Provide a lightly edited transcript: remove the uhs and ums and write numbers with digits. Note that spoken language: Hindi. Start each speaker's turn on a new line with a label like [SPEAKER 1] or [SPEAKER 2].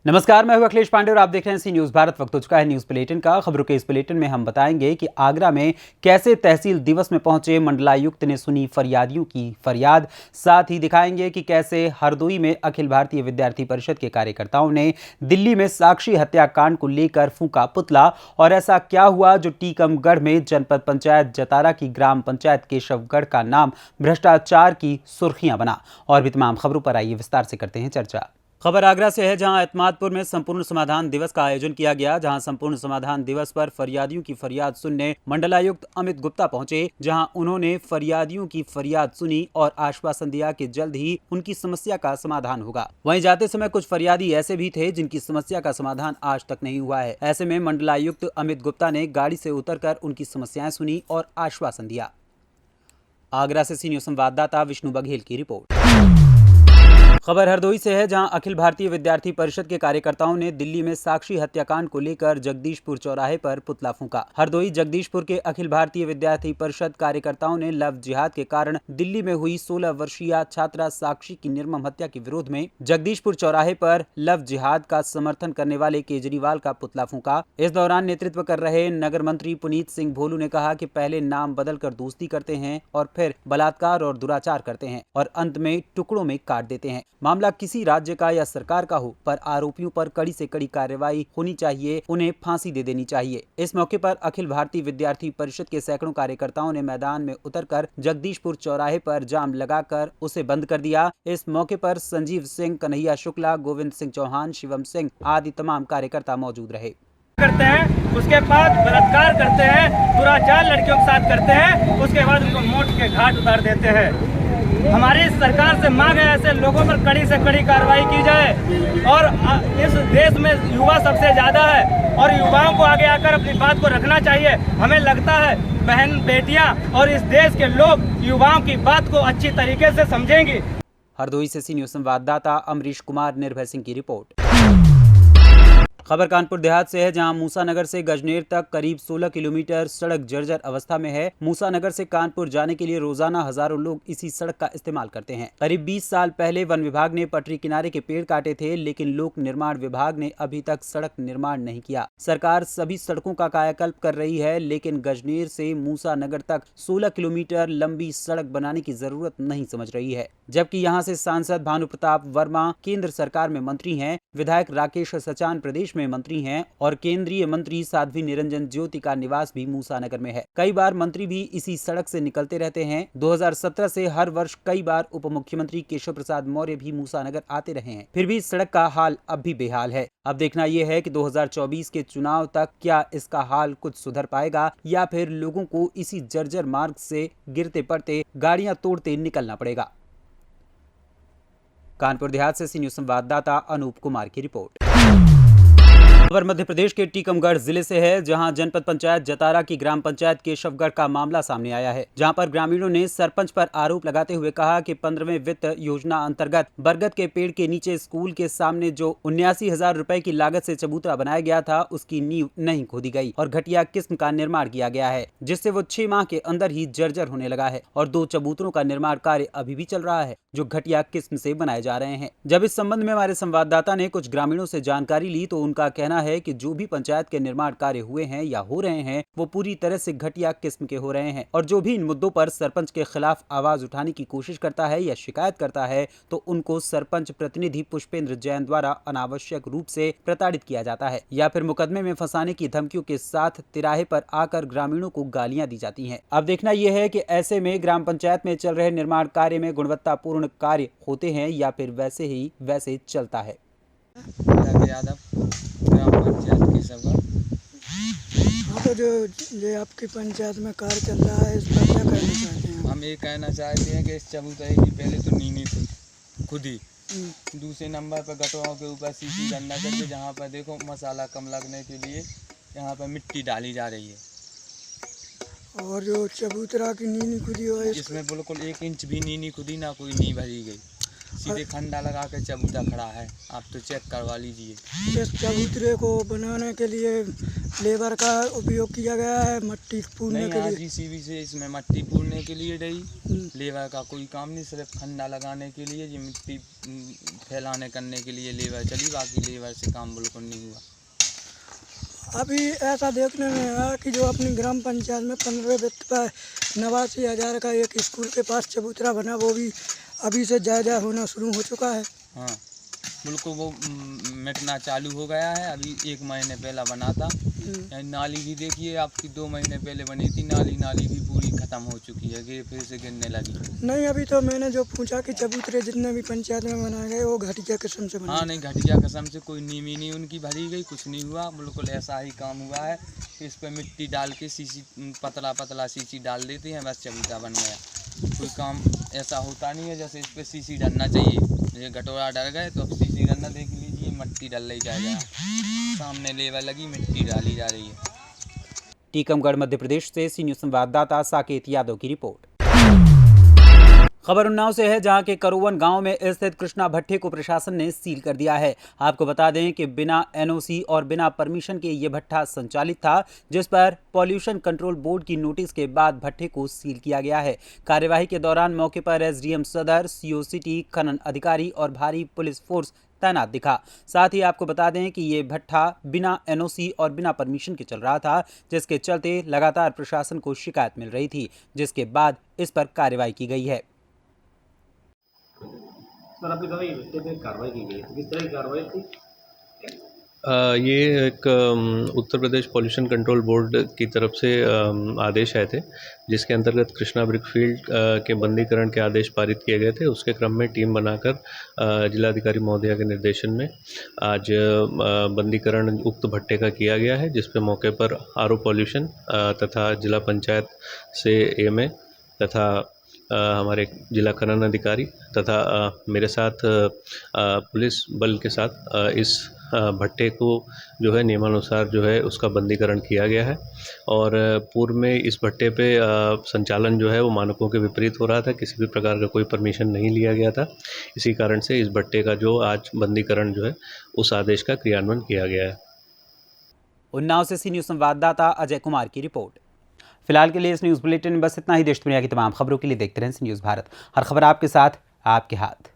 [SPEAKER 1] नमस्कार, मैं हूं अखिलेश पांडे और आप देख रहे हैं सी न्यूज भारत। वक्त हो चुका है न्यूज बुलेटिन का। खबरों के इस बुलेटिन में हम बताएंगे कि आगरा में कैसे तहसील दिवस में पहुंचे मंडलायुक्त ने सुनी फरियादियों की फरियाद। साथ ही दिखाएंगे कि कैसे हरदोई में अखिल भारतीय विद्यार्थी परिषद के कार्यकर्ताओं ने दिल्ली में साक्षी हत्याकांड को लेकर फूंका पुतला। और ऐसा क्या हुआ जो टीकमगढ़ में जनपद पंचायत जतारा की ग्राम पंचायत केशवगढ़ का नाम भ्रष्टाचार की सुर्खियां बना। और भी तमाम खबरों पर आइए विस्तार से करते हैं चर्चा। खबर आगरा से है, जहां एतमादपुर में संपूर्ण समाधान दिवस का आयोजन किया गया। जहां संपूर्ण समाधान दिवस पर फरियादियों की फरियाद सुनने मंडलायुक्त अमित गुप्ता पहुंचे, जहां उन्होंने फरियादियों की फरियाद सुनी और आश्वासन दिया कि जल्द ही उनकी समस्या का समाधान होगा। वहीं जाते समय कुछ फरियादी ऐसे भी थे जिनकी समस्या का समाधान आज तक नहीं हुआ है। ऐसे में मंडलायुक्त अमित गुप्ता ने गाड़ी से उतरकर उनकी समस्याएं सुनी और आश्वासन दिया। आगरा से सी न्यूज संवाददाता विष्णु बघेल की रिपोर्ट। खबर हरदोई से है, जहां अखिल भारतीय विद्यार्थी परिषद के कार्यकर्ताओं ने दिल्ली में साक्षी हत्याकांड को लेकर जगदीशपुर चौराहे पर पुतला फूंका। हरदोई जगदीशपुर के अखिल भारतीय विद्यार्थी परिषद कार्यकर्ताओं ने लव जिहाद के कारण दिल्ली में हुई 16 वर्षीय छात्रा साक्षी की निर्मम हत्या के विरोध में जगदीशपुर चौराहे पर लव जिहाद का समर्थन करने वाले केजरीवाल का पुतला फूंका। इस दौरान नेतृत्व कर रहे नगर मंत्री पुनीत सिंह भोलू ने कहा कि पहले नाम बदलकर दोस्ती करते हैं और फिर बलात्कार और दुराचार करते हैं और अंत में टुकड़ों में काट देते हैं। मामला किसी राज्य का या सरकार का हो, पर आरोपियों पर कड़ी से कड़ी कार्रवाई होनी चाहिए, उन्हें फांसी दे देनी चाहिए। इस मौके पर अखिल भारतीय विद्यार्थी परिषद के सैकड़ों कार्यकर्ताओं ने मैदान में उतरकर जगदीशपुर चौराहे पर जाम लगाकर उसे बंद कर दिया। इस मौके पर संजीव सिंह, कन्हैया शुक्ला, गोविंद सिंह चौहान, शिवम सिंह आदि तमाम कार्यकर्ता मौजूद रहे।
[SPEAKER 2] करते हैं, उसके बाद बलात्कार करते हैं, दुराचार लड़कियों के साथ करते हैं, उसके बाद उनको मौत के घाट उतार देते हैं। हमारी सरकार से मांग है ऐसे लोगों पर कड़ी से कड़ी कार्रवाई की जाए। और इस देश में युवा सबसे ज्यादा है और युवाओं को आगे आकर अपनी बात को रखना चाहिए। हमें लगता है बहन बेटियां और इस देश के लोग युवाओं की बात को अच्छी तरीके से समझेंगे।
[SPEAKER 1] हरदोई से सी न्यूज संवाददाता अमरीश कुमार, निर्भय सिंह की रिपोर्ट। खबर कानपुर देहात से है, जहां मूसानगर से गजनेर तक करीब 16 किलोमीटर सड़क जर्जर अवस्था में है। मूसानगर से कानपुर जाने के लिए रोजाना हजारों लोग इसी सड़क का इस्तेमाल करते हैं। करीब 20 साल पहले वन विभाग ने पटरी किनारे के पेड़ काटे थे, लेकिन लोक निर्माण विभाग ने अभी तक सड़क निर्माण नहीं किया। सरकार सभी सड़कों का कायाकल्प कर रही है, लेकिन गजनेर से मूसानगर तक 16 किलोमीटर लंबी सड़क बनाने की जरूरत नहीं समझ रही है। जबकि यहाँ से सांसद भानु प्रताप वर्मा केंद्र सरकार में मंत्री हैं, विधायक राकेश सचान प्रदेश में मंत्री हैं और केंद्रीय मंत्री साध्वी निरंजन ज्योति का निवास भी मूसानगर में है। कई बार मंत्री भी इसी सड़क से निकलते रहते हैं। 2017 से हर वर्ष कई बार उप मुख्यमंत्री केशव प्रसाद मौर्य भी मूसानगर आते रहे हैं, फिर भी सड़क का हाल अब भी बेहाल है। अब देखना यह है कि 2024 के चुनाव तक क्या इसका हाल कुछ सुधर पाएगा या फिर लोगों को इसी जर्जर मार्ग से गिरते पड़ते, गाड़ियां तोड़ते निकलना पड़ेगा। कानपुर देहात से सी न्यूज संवाददाता अनूप कुमार की रिपोर्ट। खबर मध्य प्रदेश के टीकमगढ़ जिले से है, जहां जनपद पंचायत जतारा की ग्राम पंचायत केशवगढ़ का मामला सामने आया है, जहां पर ग्रामीणों ने सरपंच पर आरोप लगाते हुए कहा कि 15वें वित्त योजना अंतर्गत बरगद के पेड़ के नीचे स्कूल के सामने जो 79,000 रुपए की लागत से चबूतरा बनाया गया था, उसकी नींव नहीं खोदी गई और घटिया किस्म का निर्माण किया गया है, जिससे वो 6 माह के अंदर ही जर्जर होने लगा है और 2 चबूतरों का निर्माण कार्य अभी भी चल रहा है, जो घटिया किस्म से बनाए जा रहे हैं। जब इस संबंध में हमारे संवाददाता ने कुछ ग्रामीणों से जानकारी ली तो उनका कहना है कि जो भी पंचायत के निर्माण कार्य हुए हैं या हो रहे हैं, वो पूरी तरह से घटिया किस्म के हो रहे हैं और जो भी इन मुद्दों पर सरपंच के खिलाफ आवाज उठाने की कोशिश करता है या शिकायत करता है, तो उनको सरपंच प्रतिनिधि पुष्पेंद्र जैन द्वारा अनावश्यक रूप से प्रताड़ित किया जाता है या फिर मुकदमे में फंसाने की धमकियों के साथ तिराहे पर आकर ग्रामीणों को गालियां दी जाती हैं। अब देखना यह है कि ऐसे में ग्राम पंचायत में चल रहे निर्माण कार्य में गुणवत्तापूर्ण कार्य होते हैं या फिर वैसे ही वैसे चलता है।
[SPEAKER 3] यादव, ग्राम पंचायत केशवगढ़।
[SPEAKER 4] तो जो आपकी पंचायत में कार्य चल रहा है, इस पर क्या कहना चाहते हैं?
[SPEAKER 3] हम ये कहना चाहते हैं कि इस चबूतरे की पहले तो नींव खुदी, दूसरे नंबर पर गटरों के ऊपर सीसी गन्ना करके, जहाँ पर देखो मसाला कम लगने के लिए यहाँ पर मिट्टी डाली जा रही है।
[SPEAKER 4] और जो चबूतरा की नींव खुदी हो,
[SPEAKER 3] इसमें बिल्कुल 1 इंच भी नींव खुदी, ना कोई नींव भरी गई। सीधे खंडा लगा के चबूतरा खड़ा है, आप तो चेक करवा लीजिए।
[SPEAKER 4] इस चबूतरे को बनाने के लिए लेबर का उपयोग किया गया है, मट्टी पूरने
[SPEAKER 3] नहीं,
[SPEAKER 4] के
[SPEAKER 3] यहाँ
[SPEAKER 4] लिए।
[SPEAKER 3] जीसीबी से इसमें मट्टी पूरने के लिए रही, लेबर का कोई काम नहीं, सिर्फ खंडा लगाने के लिए, ये मिट्टी फैलाने करने के लिए लेबर चली, बाकी लेबर से काम बिल्कुल नहीं हुआ।
[SPEAKER 4] अभी ऐसा देखने में आया कि जो अपनी ग्राम पंचायत में 15 वित्त पर 89,000 का एक स्कूल के पास चबूतरा बना, वो भी अभी से जायजा होना शुरू हो चुका है।
[SPEAKER 3] हाँ, बिल्कुल वो मिटना चालू हो गया है, अभी 1 महीने पहला बना था। नाली भी देखिए आपकी 2 महीने पहले बनी थी, नाली भी पूरी ख़त्म हो चुकी है, फिर से गिरने लगी।
[SPEAKER 4] नहीं, अभी तो मैंने जो पूछा कि चबूतरे जितने भी पंचायत में बनाए गए वो घटिया किस्म से बनाए।
[SPEAKER 3] हाँ, नहीं, घटिया कसम से कोई नींव नहीं उनकी भरी गई, कुछ नहीं हुआ, बिल्कुल ऐसा ही काम हुआ है। इस पर मिट्टी डाल के सीसी पतला सीसी डाल देते हैं, बस चबूतरा बन गया। कोई काम ऐसा होता नहीं है, जैसे इस पर सीसी डलना चाहिए। ये गटोरा डल गए तो अब सीसी डलना, देख लीजिए मट्टी डल रही जाएगा, सामने लेवल लगी, मिट्टी डाली जा रही है।
[SPEAKER 1] टीकमगढ़ मध्य प्रदेश से सी न्यूज संवाददाता साकेत यादव की रिपोर्ट। खबर उन्नाव से है, जहां के करोवन गांव में स्थित कृष्णा भट्टे को प्रशासन ने सील कर दिया है। आपको बता दें कि बिना एनओसी और बिना परमिशन के ये भट्टा संचालित था, जिस पर पॉल्यूशन कंट्रोल बोर्ड की नोटिस के बाद भट्टे को सील किया गया है। कार्यवाही के दौरान मौके पर एसडीएम सदर, सीओ सिटी, खनन अधिकारी और भारी पुलिस फोर्स तैनात दिखा। साथ ही आपको बता दें कि ये भट्टा बिना एनओसी और बिना परमिशन के चल रहा था, जिसके चलते लगातार प्रशासन को शिकायत मिल रही थी, जिसके बाद इस पर कार्रवाई की गई है।
[SPEAKER 5] सर, आपने कहा ये भट्टे पे कार्रवाई की गई, किस तरह की कार्रवाई थी?
[SPEAKER 6] ये एक Uttar Pradesh pollution control board की तरफ से आदेश आए थे, जिसके अंतर्गत कृष्णा ब्रिकफील्ड के बंदीकरण के आदेश पारित किए गए थे। उसके क्रम में टीम बनाकर जिलाधिकारी महोदया के निर्देशन में आज बंदीकरण उक्त भट्टे का किया गया है, जिस पे मौके पर आरओ पॉल्यूशन तथा जिला पंचायत से एएमए तथा हमारे जिला खनन अधिकारी तथा मेरे साथ पुलिस बल के साथ इस भट्टे को जो है नियमानुसार जो है उसका बंदीकरण किया गया है। और पूर्व में इस भट्टे पे संचालन जो है वो मानकों के विपरीत हो रहा था, किसी भी प्रकार का कोई परमिशन नहीं लिया गया था। इसी कारण से इस भट्टे का जो आज बंदीकरण जो है उस आदेश का क्रियान्वयन किया गया है।
[SPEAKER 1] उन्नाव से सी न्यूज संवाददाता अजय कुमार की रिपोर्ट। फिलहाल के लिए इस न्यूज़ बुलेटिन में बस इतना ही। देश दुनिया की तमाम खबरों के लिए देखते रहें सी न्यूज़ भारत। हर खबर आपके साथ, आपके हाथ।